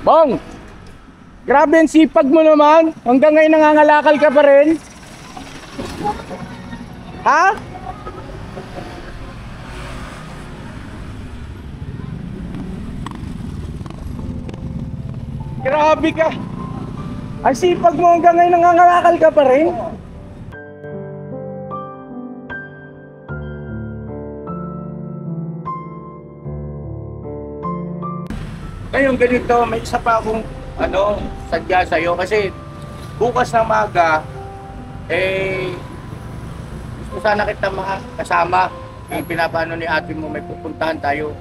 Bong! Grabe ang sipag mo naman. Hanggang ngayon nangangalakal ka pa rin. Ha? Grabe ka. Ang sipag mo hanggang ngayon nangangalakal ka pa rin. Ngayon ganito, may isa pa akong sadya sa'yo kasi bukas na maga, gusto sana kita makasama. Yung pinapano ni ate mo, may pupuntahan tayo.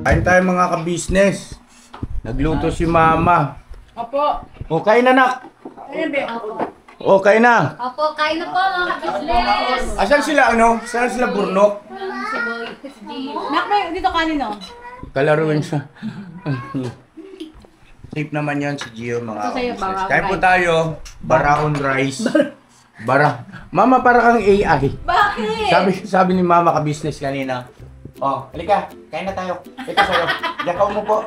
Kain tayo mga ka-business. Nagluto si mama. Opo. O, kain na nak. Ayun ba? Opo. O, kain na. Opo, kain na po mga ka-business. Asan sila Saan sila burnok? Si Boy, si Gio. Nak, dito kanino? Kalaruin siya. Safe naman yan si Gio mga Ito sa'yo, ka-business. baraon Kain po rice. tayo. Baraon rice. Mama, para kang AI. Bakit? Sabi ni mama ka-business kanina. Oh, halika, kain na tayo. Ito sa'yo. Diyan ka umupo.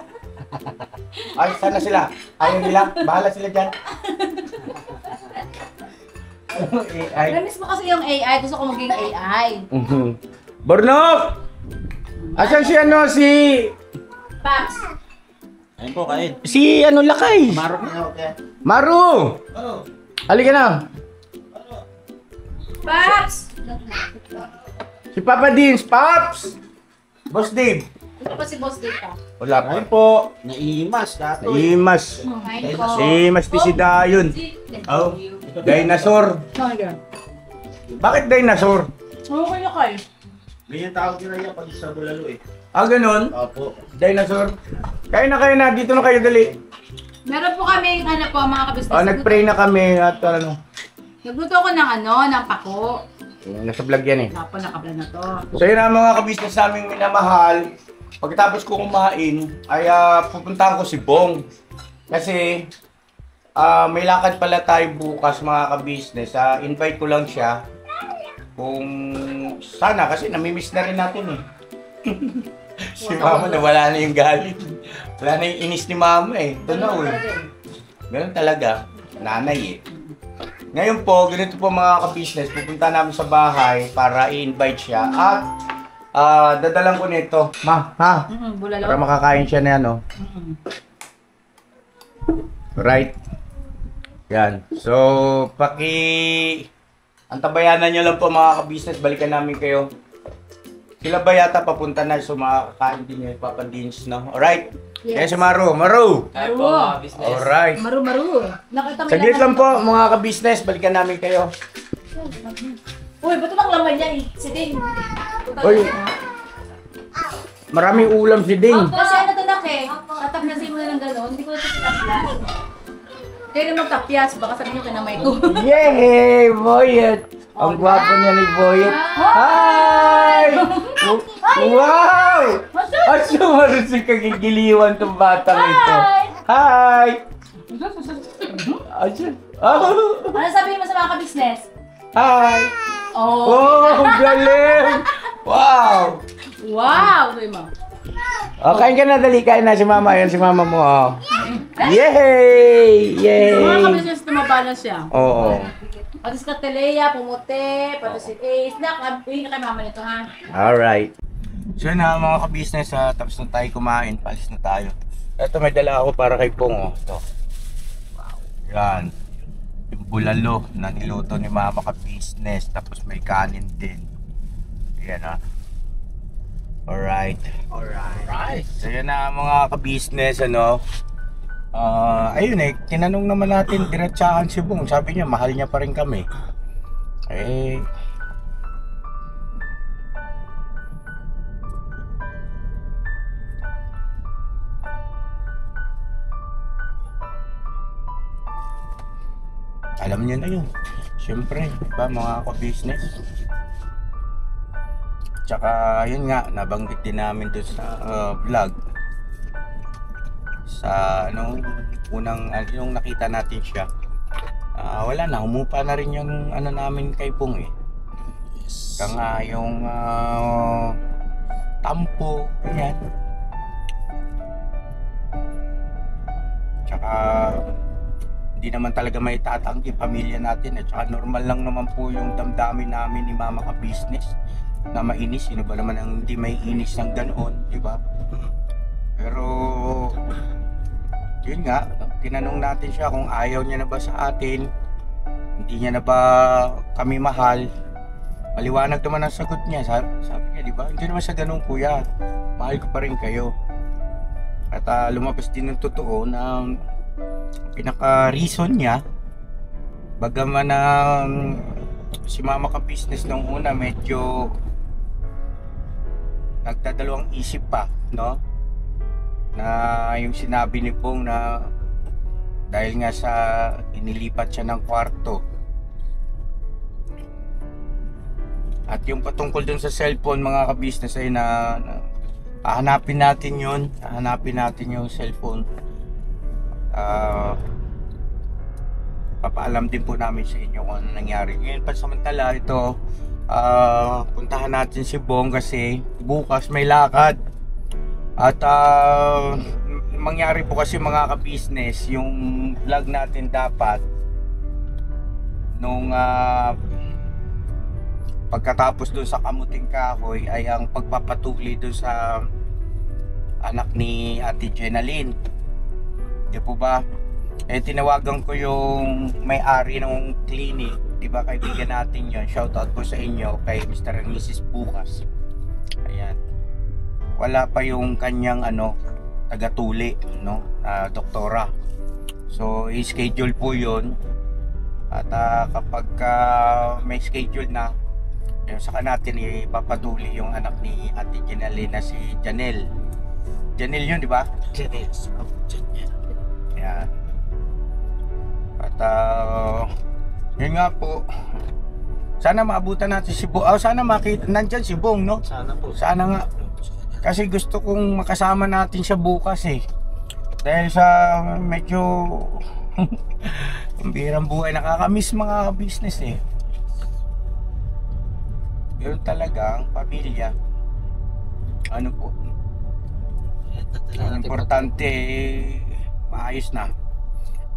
Ay, sana sila. Ayaw nila. Bahala sila dyan. AI. Namiss mo kasi yung AI. Gusto ko maging AI. Bornok! Asan si Paps. Ayun po, kain. Si Lakay? Marok na okay. Maru! Oh. Halika na. Paps! Si Papa Dins, Paps! Boss Dave. Ito pa si Boss Data. Wala Ayun po. po, naiimas dato. Imas. Kain po. Imas ti si Dayon. Oh, dinosaur. Talaga. Bakit dinosaur? Okay na kayo. Ganyan tawag nila yan pag sa bulalo eh. Ah, ganun? Opo. Dinosaur. Kain na. Dito na kayo dali. Meron po kami, mga ka-business. Oh, nag-pray na kami at Nagluto ko ng pako. nasa vlog yan eh. Napo, nakablan na to. So yun ang mga ka-business naming minamahal. Pagkatapos ko kumain, ay pupuntahan ko si Bong. Kasi may lakad pala tayo bukas mga ka-business. Invite ko lang siya. Kung sana, kasi namimiss na rin natin eh. Si mama nawala na yung galit. Wala na yung inis ni mama eh. Tunaw eh. Ganun talaga. Nanay eh. Ngayon po, ganito po mga ka-business, pupunta namin sa bahay para i-invite siya at dadalang ko nito. Bulalo. Para makakain siya na yan, oh. Right. Yan. So, antabayanan nyo lang po mga ka-business, balikan namin kayo. Sila ba yata papunta na, so makakain din yung papandins, no? Alright. Yes, si Maru. Ayun po, mga business. Alright. Maru. Nakita mo Saglit lang po mga ka-business, balikan namin kayo. Uy, ba't ang laman niya eh? Si Ding. Uy. Maraming ulam si Ding. Kasi ano to nak eh? Tatapyasin mo na ng gano'n, hindi ko na ito sinaplas. Kaya na magtapyas, baka sabihin nyo kinamay ko. Yay! Boyet! Ang gwapo niya ni Boyet. Hi! Wow! Aso marunong kagigiliwan tong batang ito. Hi! Aso. Oh! Ano sabihin mo sa mga ka-business? Hi! Oh! Oh, galing! Wow! Wow! Sabi mo. Oh, kain ka na, dali. Kain na si mama. Yan si mama mo. Oh. Yay! Sa mga Yay! ka-business, tumabalance siya. Oo. Pati si Cataleya, pumuti, pati si Ace. Uwi na kay mama nito ha. Alright. So yun na mga ka-business, tapos na tayo kumain, palis na tayo. Ito may dala ako para kay Pong, oh. Ito. Wow. Yan. Yung bulalo na niluto ni mama ka-business, tapos may kanin din. Yan ah. Alright. Alright. So yun na mga ka-business, ayun eh, tinanong naman natin diretsahan si Bong. Sabi niya, mahal niya pa rin kami. Alam niyo na yun. Siyempre, diba mga ka-business? Tsaka yun nga, nabanggit din namin doon sa vlog. Sa unang yung nakita natin siya. Wala na, humupa na rin yung namin kay Pong eh. Kaya nga yung tampo, ganyan. Tsaka hindi naman talaga may tatanggi pamilya natin at saka normal lang naman po yung damdamin namin ni mama ka business na mainis. Sino ba naman ang hindi may inis ng ganoon, di ba? Pero yun nga, tinanong natin siya kung ayaw niya na ba sa atin, hindi niya na ba kami mahal. Maliwanag naman ang sagot niya. Sabi niya, di ba? Hindi naman sa ganun, kuya. Mahal ko pa rin kayo. At lumabas din ng totoo na pinaka-reason niya, bagaman na si mama ka business nung una medyo nagdadalawang isip pa, no? Na yung sinabi ni Pong na dahil nga sa inilipat siya ng kwarto. At yung patungkol dun sa cellphone mga ka-business ay hahanapin natin yun. Hahanapin natin yung cellphone. Papaalam din po namin sa inyo kung ano nangyari. Ngayon pansamantala ito, puntahan natin si Bong kasi bukas may lakad. At mangyari po kasi mga ka-business, yung vlog natin dapat nung pagkatapos dun sa kamuting kahoy ay ang pagpapatuli dun sa anak ni Ate Jenaline. Di po ba? Tinawagan ko yung may-ari ng clinic. Di ba kaibigan natin yun? Shoutout po sa inyo kay Mr. and Mrs. Bukas. Ayan. Wala pa yung kanyang tagatuli, no? Doktora. So, i-schedule po yun. At kapag may schedule na, saka natin ipapatuli yung anak ni Ate Jenaline na si Janelle. Janelle yun, di ba? Janelle. Ayan. At yun nga po, sana maabutan natin si Bong. Sana makita, nandyan si Bong, no? Sana po. Sana nga. Kasi gusto kong makasama natin siya bukas eh. Dahil sa medyo pambihirang buhay, nakakamiss mga business eh. Yun talaga ang pamilya. Ano po? Ang importante maayos na.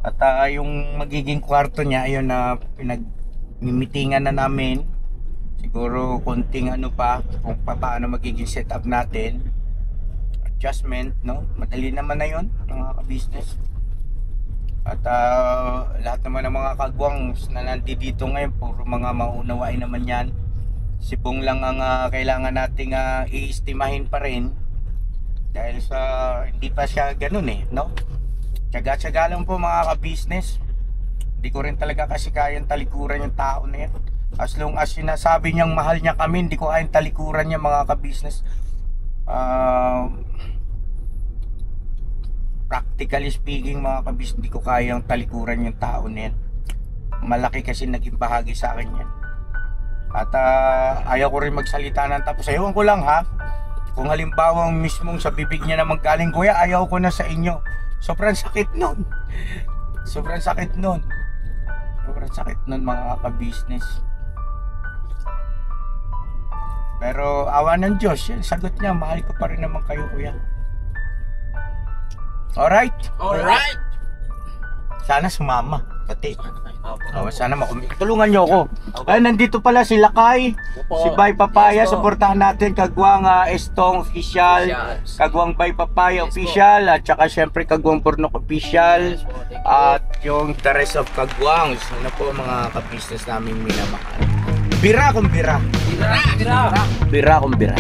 At yung magiging kwarto niya, ayun na pinagmimitingan na namin. Siguro konting pa kung paano magiging setup natin. Adjustment, no? Madali naman na yun, mga ka-business. At lahat naman ng mga kagwang na nandito ngayon, puro mga maunawain naman yan. Si Bong lang ang kailangan nating i-estimahin pa rin. Dahil sa hindi pa siya ganun no? Tsaga-tsaga lang po mga ka-business. Hindi ko rin talaga kasi kayang talikuran yung tao na yan. As long as sinasabi niyang mahal niya kami, hindi ko kayang talikuran niya mga ka-business. Practically speaking mga ka-business, hindi ko kayang talikuran yung tao na yan. Malaki kasi naging bahagi sa akin yan. At ayaw ko rin magsalita ng tapos. Ewan ko lang ha, kung halimbawa mismong sa bibig niya na magaling, kuya ayaw ko na sa inyo. Sobrang sakit nun. Sobrang sakit nun. Sobrang sakit nun mga ka-business. Pero awa ng Diyos, sagot niya, mahal ko pa rin naman kayo kuya. Alright? Alright! Sana sumama. Pati. Sana tulungan niyo ako. Ay, nandito pala si Lakay, si Bay Papaya. Supportahan natin Kagwang Estong Official, Kagwang Bay Papaya Official, at saka syempre Kagwang Pornok Official, at yung the rest of Kagwangs. Ano po mga ka-business naming minamahal. Bira kung bira. Bira kung bira.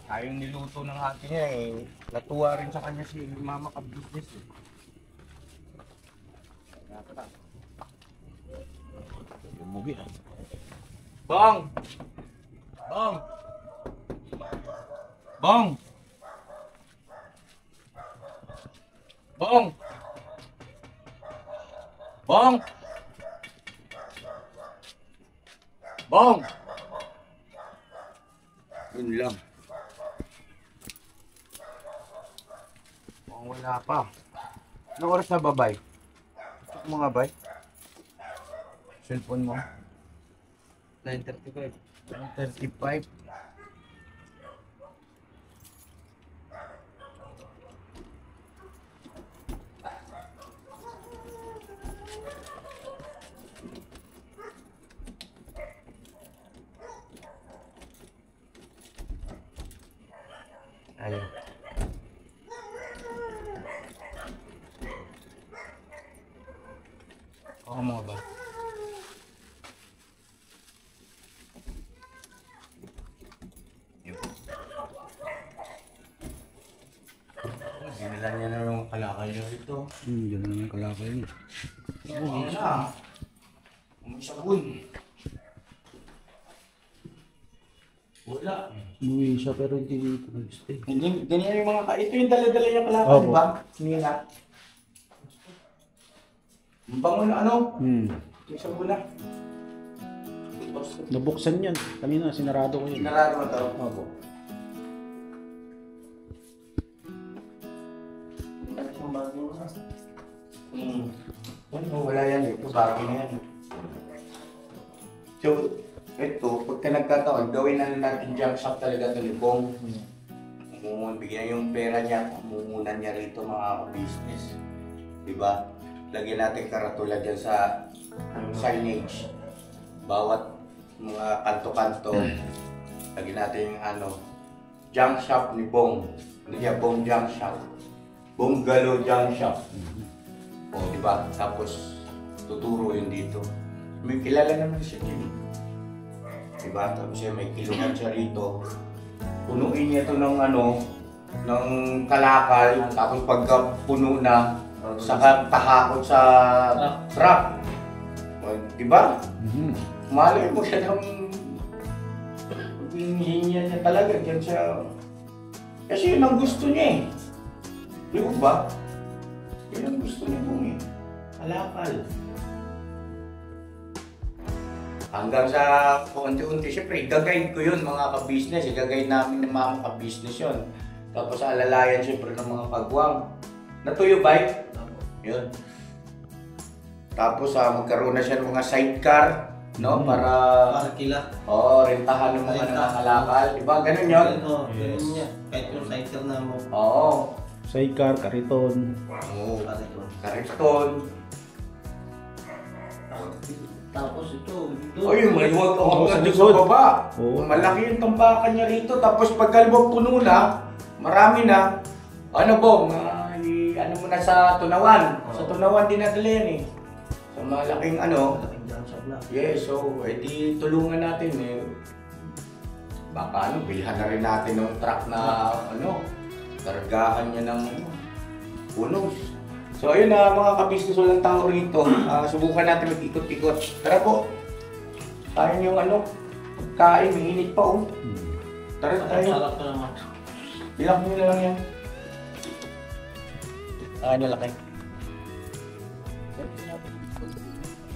Tayong niluto ng ate niya eh. Natuwa rin sa kanya si mama ka-business eh. Umuwi ah. Bong! Bong! Bong! Bong! Bong! Bong! Yun lang. Bong, wala pa. Anong oras na ba, bay? Check mo nga, bay. Cellphone mo. 9:35. 9:35. Ayun. Oo mga ba? Dinala niya na ng kalakal niya ito. Diyan na yung kalakal niya. Oo na. May sabon. Wala. Umuwi siya pero hindi dito nag-stay. Hindi, ganyan yung mga ito yung dala-dala yung kalakal, Opo. di ba? Nila. Ang bango na ano? May sabon na. Nabuksan yan. Kanina sinarado ko yun. Narado mo to? Opo. Wala yan dito, bagay na yan. So, ito, pagka nagkataon, gawin na natin junk shop talaga ito ni Bong. Bigyan yung pera niya, mumunan niya rito mga business. Diba? Lagyan natin karatula dyan sa signage. Bawat mga kanto-kanto, lagyan natin yung ano, junk shop ni Bong. Hindi niya Bong junk shop. Bongalo junk shop. O, di ba? Tapos, tuturo yun dito. May kilala naman siya dito. Di ba? Tapos siya may kilungan siya rito. Punuin niya ito ng ano, ng kalakal. Tapos pagka puno na, saka tahakot sa truck. O, di ba? Malay mo siya ng hinihinyan niya talaga. Diyan siya. Kasi yun ang gusto niya eh. Di ba? Yun ang gusto niya po eh. Kalakal. Hanggang sa unti-unti, siyempre, gagayid ko yun mga ka-business. Gagayid namin ng mga ka-business yun. Tapos alalayan siyempre ng mga pagwang. Natuyo bike? Yun. Tapos magkaroon na siya ng mga sidecar, no? Para kila. rentahan ng mga nangangalakal. Diba? Ganun yun? Oo, ganun niya. Kahit yung cycle na mo. Oo. Sidecar, kariton. Oo. Kariton. Kariton. Tapos ito. Ay, may huwag ka Oo, sa hanggang doon likod. sa baba. Oo. Malaki yung tampakan niya rito. Tapos pagkalibang puno na, marami na. Ano Bong, ano mo na sa Tunawan. Sa Tunawan din nadala yan eh. Sa malaking ano. Malaking junk shop na. Yes, so edi tulungan natin eh. Baka ano, bilhan na rin natin ng truck na ano, kargahan niya ng ano, punos. So ayun na mga kabisnes, walang tao rito. Subukan natin mag-ikot-ikot. Tara po. Tayo yung ano, pagkain, may init pa oh. Tara tayo. Sarap to naman. Bilak nyo na lang yan. Ano laki?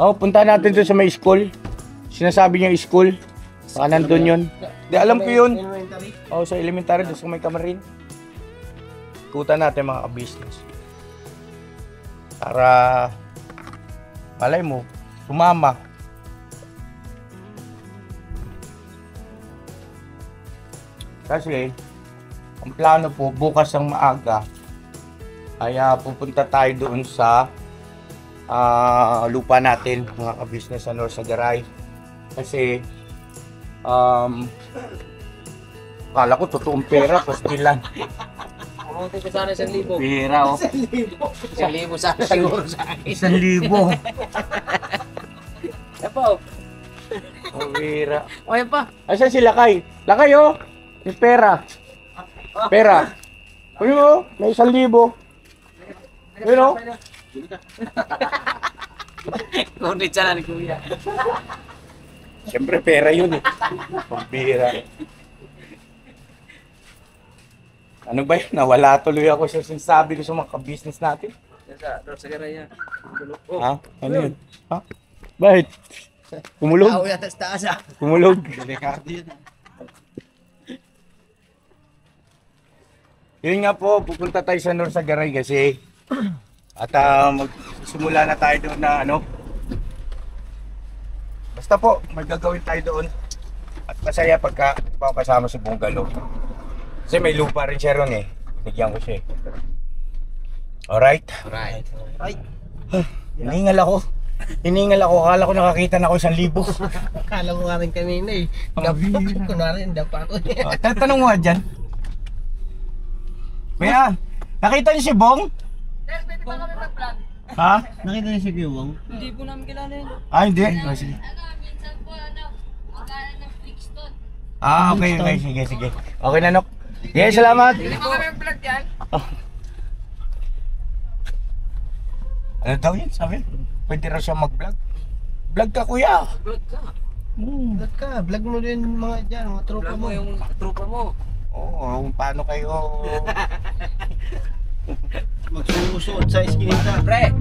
Oh, punta natin doon sa may school. Sinasabi niya school. Baka nandun yun. Di alam ko yun. Inventory. Oh, sa elementary doon sa may kamarin. Ikutan natin mga ka-business. Para malay mo, sumama. Kasi ang plano po bukas ang maaga ay pupunta tayo doon sa lupa natin mga ka-business sa North Sagaray. Kasi kala ko totoong pera, pastilan. Pumunti ko sana 1,000. Pera oh. 1,000 sana siguro sa akin. 1,000. Epo. Oh, pera. O yan pa. Asan si Lakay? Lakay oh! May pera. Pera. Kunin mo, may 1,000. Yun o. Kunit siya na ni Kuya. Siyempre, pera yun eh. Pambira. Ano ba yun? Nawala tuloy ako sa sinasabi ko sa mga ka-business natin. Sa garaya. Ha? Ano yun? Ha? Bakit? Kumulog? Tao yan, taas ah. Kumulog? Delikado yun. Yun nga po, pupunta tayo sa North Sagaray kasi at magsimula na tayo doon na ano. Basta po, may gagawin tayo doon at masaya pagka kasama sa bungalow. Kasi may lupa rin siya ron eh. Bigyan ko siya eh. Alright? Alright. Hiningal ako. Akala ko nakakita na ako 1,000. Akala mo nga rin kanina eh. Kunwari, dapa ako. Tatanong mo nga dyan. Kuya, nakita niyo si Bong? Sir, pwede ba kami mag-vlog? Ha? Nakita niyo si Biwang? Hindi po namin kilala yun. Ah, hindi. Oh, sige. Minsan po, magkala ng Flixton. Ah, okay. Sige. Okay na, Nok. Yeah, salamat. Pwede ba kami mag-vlog yan? Ano daw yun? Sabi? Pwede raw siya mag-vlog. Vlog ka, kuya. Vlog ka. Vlog ka, vlog mo din mga dyan, mga tropa Vlog mo. mo yung tropa mo. Oo, paano kayo? Magsusuot sa iskinita. Pre!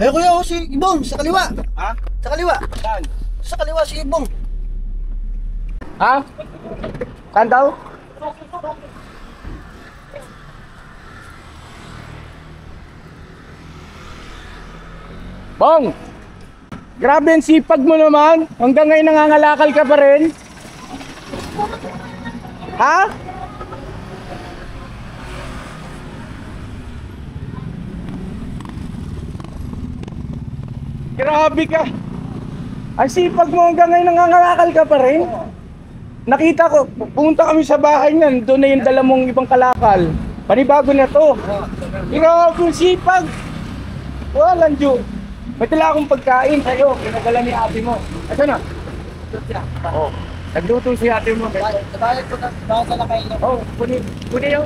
Eh kuya, si Ibong, sa kaliwa. Ha? Sa kaliwa. Saan? Sa kaliwa si Ibong. Ha? Saan daw? Bong! Grabe ang sipag mo naman. Hanggang ngayon nangangalakal ka pa rin. Ha? Grabe ka. Ang sipag mo hanggang ngayon nangangalakal ka pa rin. Nakita ko, pumunta kami sa bahay niyan, doon na yung dala mong ibang kalakal. Panibago na to. Grabe ang sipag. Walang Diyo. May tala akong pagkain sa'yo, pinadala ni ate mo. Ito na. Oh, nagluto si ate mo. Bakit ko na kayo? Oh, kunin yun.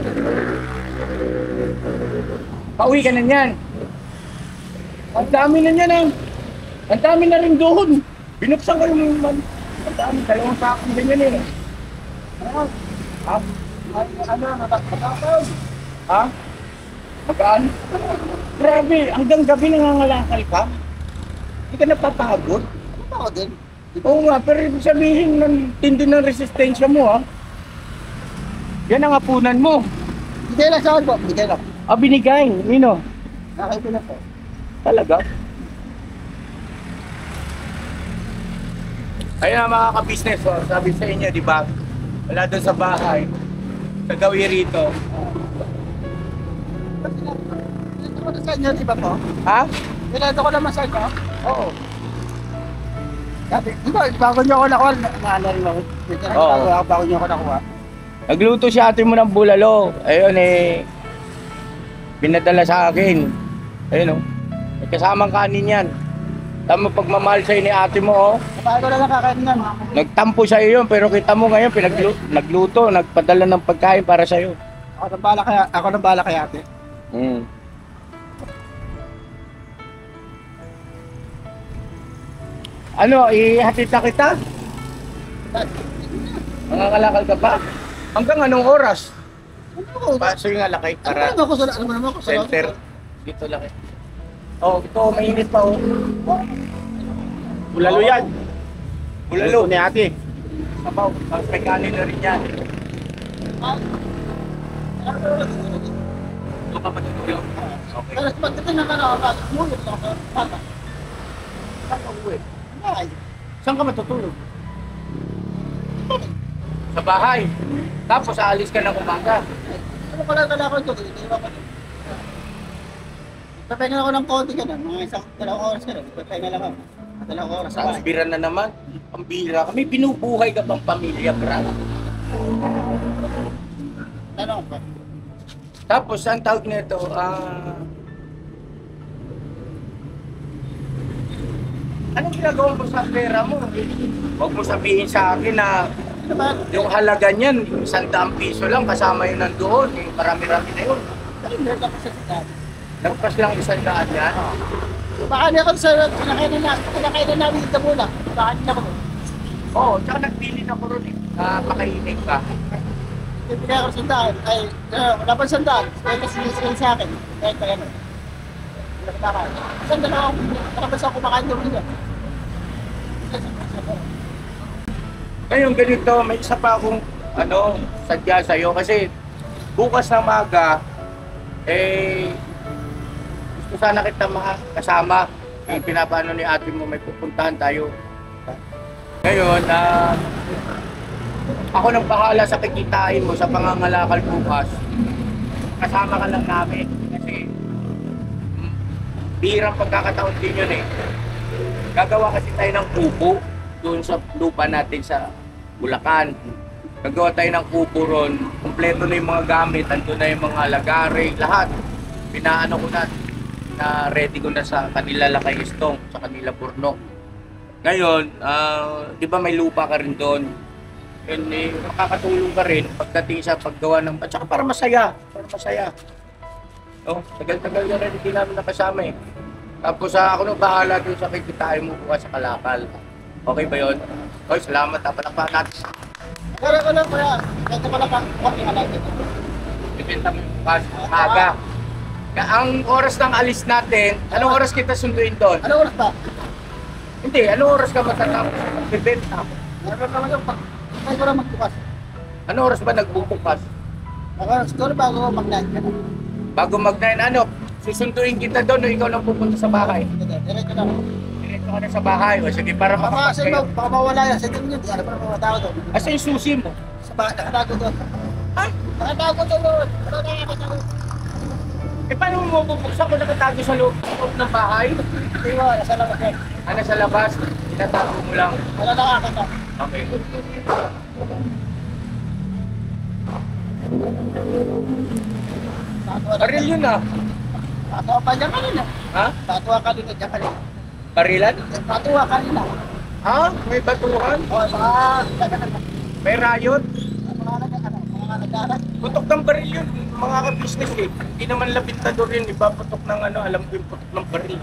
Pauwi ka na niyan. Ang dami na niyan eh. Ang dami na rin doon. Binuksan ko yung man. Ang dami, 2 sakong ganyan eh. Ha? Ano, natakataw? Ha? Magaan? Grabe, hanggang gabi nangangalakal ka? Hindi ka napapagod? Ako din. Oo nga, pero ibig sabihin ng tindi ng resistensya mo ha? Yan ang hapunan mo. Bigay lang sa akin po. Bigay lang. Ah, binigay. Nino? Nakay ko na po. Talaga? Ayun mga ka-business, oh, sabi sa inyo, di ba? Wala doon sa bahay. Nagawi rito. Ito ko na sa inyo, di ba po? Ha? Ito ko naman sa inyo. Oo. Dati, di ba, bago niyo ako nakuha, naalala rin ako. Oo. Bago niyo ako nakuha. Nagluto si ate mo ng bulalo. Ayun eh. Pinadala sa akin. Ayun oh. May kasamang kanin yan. Tama pagmamahal sa'yo ni ate mo oh. Bago na lang kakain nun. Nagtampo sa'yo yun pero kita mo ngayon nagluto, nagpadala ng pagkain para sa'yo. Ako nang bala kay ate. Ano, ihatid na kita? Mangangalakal ka pa? Hanggang anong oras? Paso yung alakay para Ano naman ako sa center. Dito lang eh. Oh, ito mainit pa oh. Bulalo yan. Bulalo ni ate. Sabaw, may kanin na rin yan. Ito ka matutulog. Okay. Pero pagdating na nakakasok mo, ito ako. Bata. Saan ka uwi? Ay, Saan ka matutulog? Sa bahay. Tapos aalis ka ng umaga. Ano ko lang kalakal ko, iniiwan ko. Papahinga ako ng konti ka na, mga isang 2 oras ka na. Papahinga lang ako. 2 oras sa Tapos bahay. bira na naman. Ang bira ka. May binubuhay ka bang pamilya, Brad? Ano pa? Tapos, ang tawag nito, anong ginagawa mo sa pera mo? Huwag mo sabihin sa akin na Ano ba? yung halaga niyan, 100 piso lang, kasama yun nandoon. Yung marami-rami na yun. Ano meron ako sa sikat? Nagpas lang 100 yan. Baka niya ako sa kinakainan namin dito muna. Baka niya ako. Oo, tsaka nagpili na ko ron eh. Pakainin ka. Bibili ako ng sandaan. Ay, wala pa sandaan. Kaya kasi sinisingin sa akin. Kahit pa yan. Wala pa takan. Isang dalawang nakabas ako kumakain doon dito. Ngayon ganito, may isa pa akong sadya sa'yo kasi bukas na maga, gusto sana kita makasama. Yung pinapaano ni ate mo, may pupuntahan tayo. Ngayon, ako nang bahala sa kikitain mo sa pangangalakal bukas. Kasama ka lang namin kasi birang pagkakataon din yun eh. Gagawa kasi tayo ng kubo doon sa lupa natin sa Bulacan. Gagawa tayo ng kubo ron. Kompleto na yung mga gamit, andun na yung mga lagare, lahat. Pinaano ko na ready ko na sa kanila Lakay Istong, sa kanila Burnok. Ngayon, di ba may lupa ka rin doon? And makakatulong ka rin pagdating sa paggawa ng... At saka para masaya. No? Tagal-tagal na rin hindi namin nakasama eh. Tapos ako nang bahala doon sa kikitain mo bukas sa Kalakal. Okay ba yun? Oy, salamat. Palakpakan natin. Pero ko lang kaya. Ito ko lang kami halay dito. Ibenta mo yung bukas. Aga. Ang oras ng alis natin, anong oras kita sunduin doon? Ano oras ba? Hindi, anong oras ka matatapos sa pagbibenta? Meron naman yung kaya ko lang magbukas. Anong oras ba nagbubukas? Siguro bago ko mag-night ka na. Bago mag-9, susunduin kita doon o ikaw lang pupunta sa bahay? Diretso lang. Diretso ka na sa bahay. O sige, para Baka makapag kayo. baka mawala yan. Sa tingin yun. Ano pa naman matao doon? Asa yung susi mo? Sa bahay. Nakatago doon. Ay, Nakatago doon. Ano nakakita ko? paano mo mabubuksan kung nakatago sa loob ng bahay? Hindi mo. Nasa labas eh. Sa labas, tinatago mo lang. Wala nakakita. Okay. Baril yun ah. Patuwa pa dyan kanina. Ha? Patuwa kanina dyan kanina. Barilan? Patuwa kanina. Ha? May batuhan? O, mga nagkanan. May riot? Mga nagkanan. Mga nagkanan. Putok ng baril yun, mga ka-business eh. Hindi naman labintador yun, iba putok ng alam ko yung putok ng baril.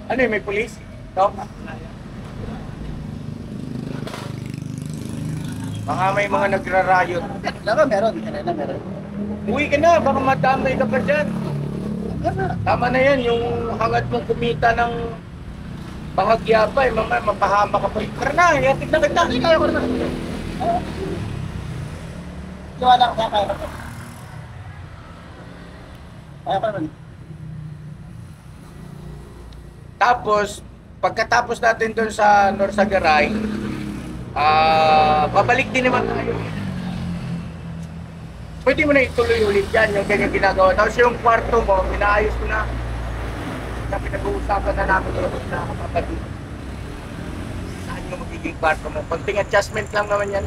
Ano yun, may police? No? Baka may mga nagra-riot. Alam mo, meron. Kanina meron. Uwi ka na, baka madamay ka pa dyan. Tama na yan, yung hangad mong kumita ng bahagya pa eh, mamaya mapahama ka pa. Tara na, yatig na kita. Hindi kaya ko naman. Tiwala ko kaya kaya ko. Kaya ko naman. Tapos, pagkatapos natin doon sa Norsagaray, babalik din naman tayo. Pwede mo na ituloy ulit yan, yung ganyan ginagawa. Tapos yung kwarto mo, pinaayos ko na. Na pinag-uusapan na namin yung na kapatid. Saan yung magiging kwarto mo? Konting adjustment lang naman yan.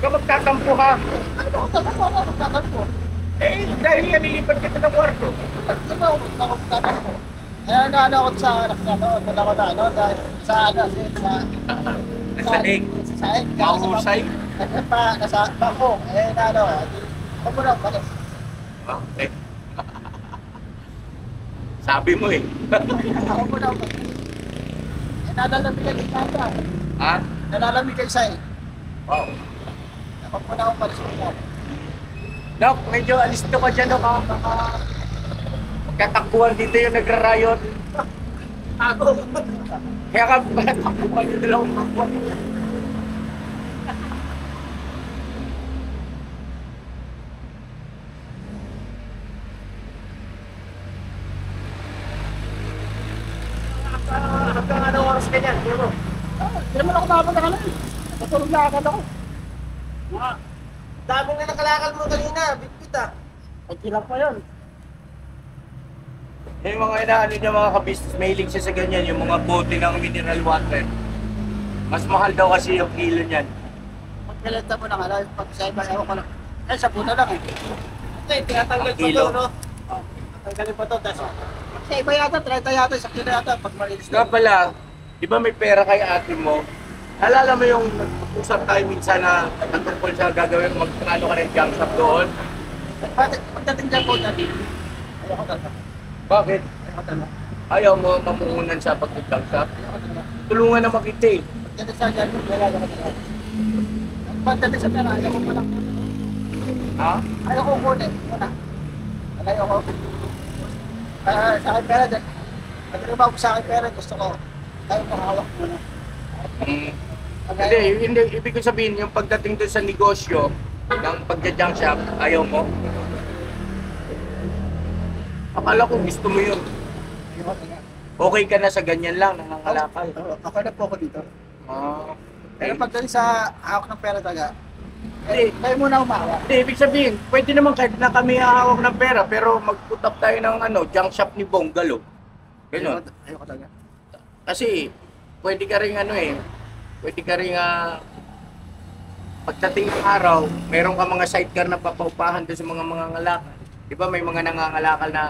Ikaw magtatampo ha. Ano ko tatampo? Ano ko tatampo? Eh, dahil yan, nilipat kita ng kwarto. Ano ko tatampo? Ano ako sa anak na ano, doon ako na ano, dahil sa ano, Nasa leg. sa sahig. Mahusay. Nasa bako, na ano, ako na, bakit? Okay. Sabi mo eh. Ako po na, nalalamig ang ikata. Ha? Nalalamig ang sahig. Wow. Ako po na ako palisunan. Dok, medyo alisto ka dyan, Dok. Baka magkatakbuhan dito yung nagra-riot. Ako. Kaya ka, takbuhan dito lang ang takbuhan. Hanggang anong oras ka niyan? Duro. Hindi naman ako mapunta ka lang. Natulog na agad ako. Dami na nakalakal mo kanina, bitbit ah. Ay, kilang pa yun. Yung mga inaano niya mga kabisnes, mahilig siya sa ganyan, yung mga bote ng mineral water. Mas mahal daw kasi yung kilo niyan. Pagkalita mo ng ano, pag sa iba, ewan ko lang. Ay, sa puno lang eh. Hindi, tinatanggal pa Kilo. to, no? Oh, tatanggalin pa to, tapos sa iba yata, 30 yata, sa kilo yata, pag malinis Nga pala, di ba may pera kay ate mo? Alala mo yung nag-usap tayo minsan na tungkol sa gagawin magkano ka ng junk shop doon? Pagdating dyan po, dati, ayoko talaga. Bakit? Ayoko talaga. Ayaw mo mamuhunan sa pag-junk shop? Ayoko talaga. Tulungan na makita eh. Pagdating sa dyan, wala ka talaga. Pagdating sa pera, ayoko pa lang. Ha? Ayoko kunin, wala. Ayoko. Sa akin pera dyan. Pagdating ko sa akin pera, gusto ko. Ayaw ko hawak muna. Hindi, ibig ko sabihin yung pagdating doon sa negosyo ng pagja-junk shop, ayaw mo? Akala ko gusto mo yun. Ayoko talaga. Okay ka na sa ganyan lang, nangangalakal. Ako na po ako dito. Ah, Pero pagdating sa hawak ng pera talaga, Hindi. kayo muna umawa. Hindi, ibig sabihin, pwede naman kahit na kami hahawak ng pera, pero mag-put up tayo ng junk shop ni Bonggalo. Ganun. Ayoko talaga. Kasi, pwede ka rin pwede ka rin pagdating ng araw, meron ka mga sidecar na papaupahan doon sa mga ngalakal. Di ba may mga nangangalakal na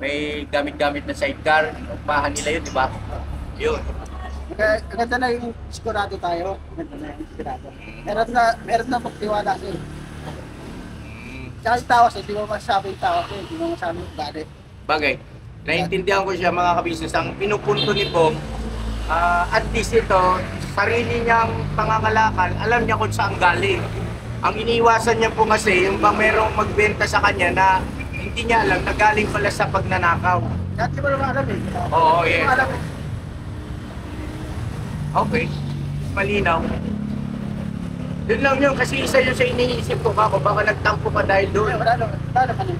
may gamit-gamit na sidecar, upahan nila yun, di ba? Yun. Maganda na yung sigurado tayo. Maganda na yung sigurado. Meron na magtiwala sa'yo. Tsaka yung tawas, hindi mo masasabi yung tawas, hindi mo masasabi yung galit. Bagay, naiintindihan ko siya mga kabisnes. Ang pinupunto ni Bong, at least ito, sarili niyang pangangalakal, alam niya kung saan galing. Ang iniiwasan niya po kasi, yung bang merong magbenta sa kanya na hindi niya alam na galing pala sa pagnanakaw. Dati mo naman alam eh. Oo, Hindi yes. mo alam eh. Okay, malinaw. Yun lang yun, kasi isa yun sa iniisip ko kako, baka nagtampo ka dahil Ay, doon. wala naman eh.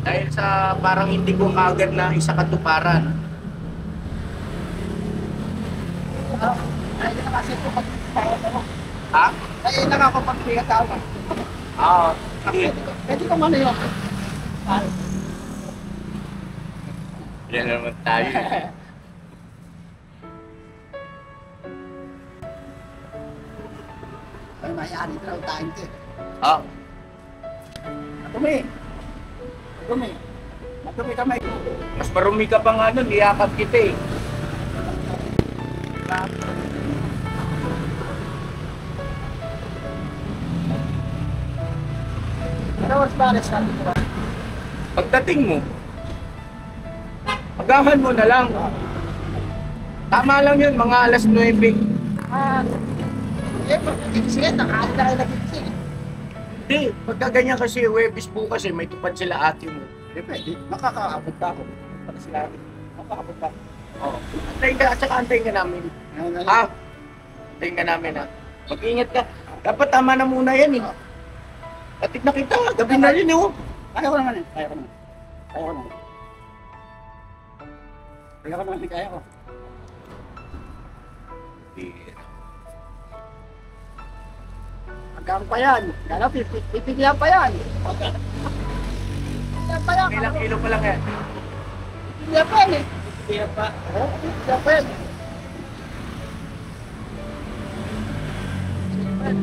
Dahil sa parang hindi ko kagad na isa katuparan. Ay, hindi na kasi ito pag-tawag ako. Ha? Ay, hindi na ako pag-tawag. Hindi. Pwede ko man yun. Yan naman tayo. Ay, mayari na lang tayo ito. Ah, Matumi. Matumi. Matumi kamay ko. mas marumi ka pa nga nun, niyakap kita eh. Ano mas pares natin ito? Pagdating mo, agahan mo na lang. Tama lang yun, mga alas 9. Ah, sige, nakain na kayo na ginseng. Hindi, pagka ganyan kasi, Webis bukas eh, may tupad sila ate mo. Hindi pwede. Makakaabot pa ako. Para sila. Makakaabot pa ako. Oh. Antayin ka, at saka antayin ka namin. Ha? Antayin ka namin ha. Mag-ingat ka. Dapat tama na muna yan eh. Atik na kita, gabi na rin eh. Oh. Kaya ko naman eh. Kaya ko naman. Kaya ko naman. Kaya ko naman. Kaya ko. Hanggang pa yan. Kaya pipigyan pa yan. Pipigyan pa yan. Ilang kilo pa lang yan. Pipigyan pa yan eh. Pipigyan pa. Oo, pipigyan pa yan. Pipigyan pa yan.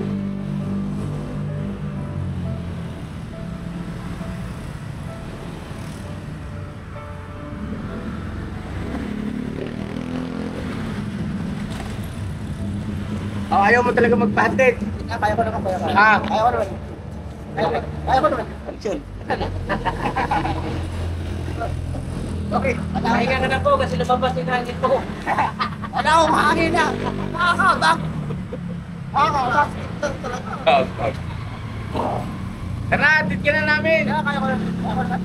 Oh, ayaw mo talaga magpahatid. Kaya ko naman, kaya ko. Ah. Kaya ko naman. Kaya ko naman. Action. Okay. Pahinga ka na po kasi lumabas yung hangin po. Wala akong hangin na. Nakakaabang. Nakakaabang. Talaga. Tara, atid ka na namin. Kaya ko naman. Kaya ko naman.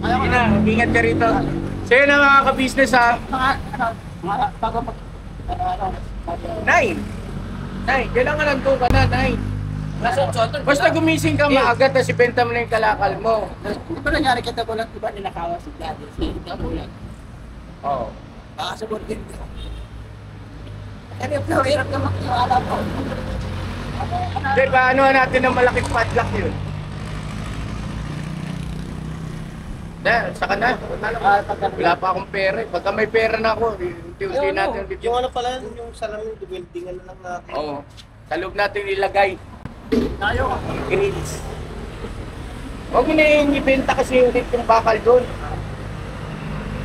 Kaya ko Sige na, naman. ingat ka rito. Sa'yo na mga ka-business ha. Mga bago mag... Nine. Kailangan nandun ka na, Nine. Basta gumising ka maaga, tapos ibenta mo na yung kalakal mo. Hindi ba nangyari kita bulan? Di ba ninakawa si Daddy? Si Dabulan. Oo. Baka sa burger ko. Hirap na magtiwala po. Di ba, ano natin ng malaking padlock yun? Saka na. Wala pa akong pera eh. Pagka may pera na ako, unti-unti natin. Yung ano pala, yung salamin, duweltingan na lang natin. Oo. Sa loob natin ilagay. Tayo. Grills. Huwag mo na yung ibenta kasi yung ulit yung bakal doon.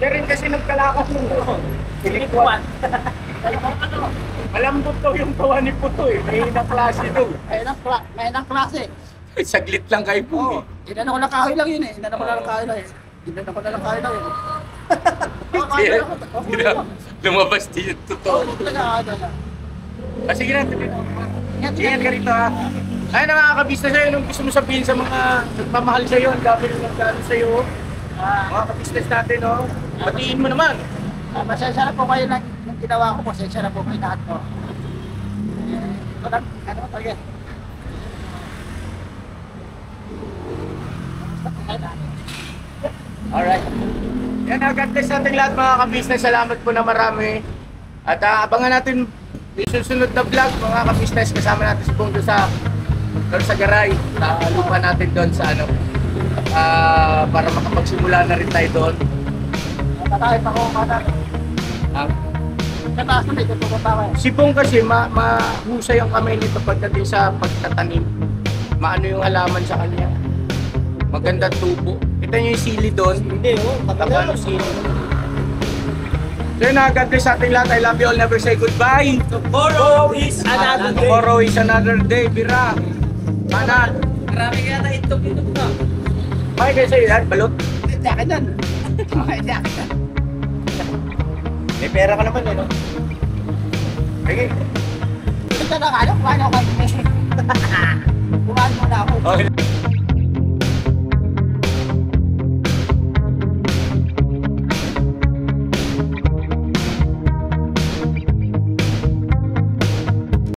Siya rin kasi nagkalakas yung Pilikwan. Malambot daw yung tawa ni Puto eh. May inang klase doon. May nang klase. Saglit lang kayo po Oo. eh. Inano ko na kahoy lang yun eh. Inano ko na lang kahoy lang eh. Inano ko na lang kahoy lang eh. Lumabas din yung totoo. Oo, talaga ano na. Sige na, ingat ka rito ha. Ay, nakakabista sa'yo. Anong gusto mo sabihin sa mga nagmamahal sa'yo? Ang dami nang nagkano sa'yo. Mga kabisnes natin, no? Batiin mo naman. Pasensya na po kayo ng ginawa ko. Pasensya na po kayo lahat po. Walang, ano talaga. Alright. Yan, God bless natin lahat mga kabisnes. Salamat po na marami. At abangan natin yung susunod na vlog mga kabisnes. Kasama natin si Bong doon sa Garay. Lupa natin doon sa ano. Para makapagsimula na rin tayo doon. Matatay pa ko kada. Sa taas na may tutupunta ko. Si Bong kasi mahusay ang kamay nito pagdating sa pagtatanim. Maano yung halaman sa kanya. Maganda tubo. Kita niyo yung sili doon. Hindi, Tapos sili. So yun na, God bless sa ating lahat. I love you all. Never say goodbye. Tomorrow is another day. Tomorrow is another day. Bira. Mana. Marami kaya na itok-itok na. May kayo sa'yo yan? Balot? Hindi akin yan. Hindi akin yan. May pera ka naman eh, no? Sige. Ito na nga, kumain ako. Kumain muna ako. Okay.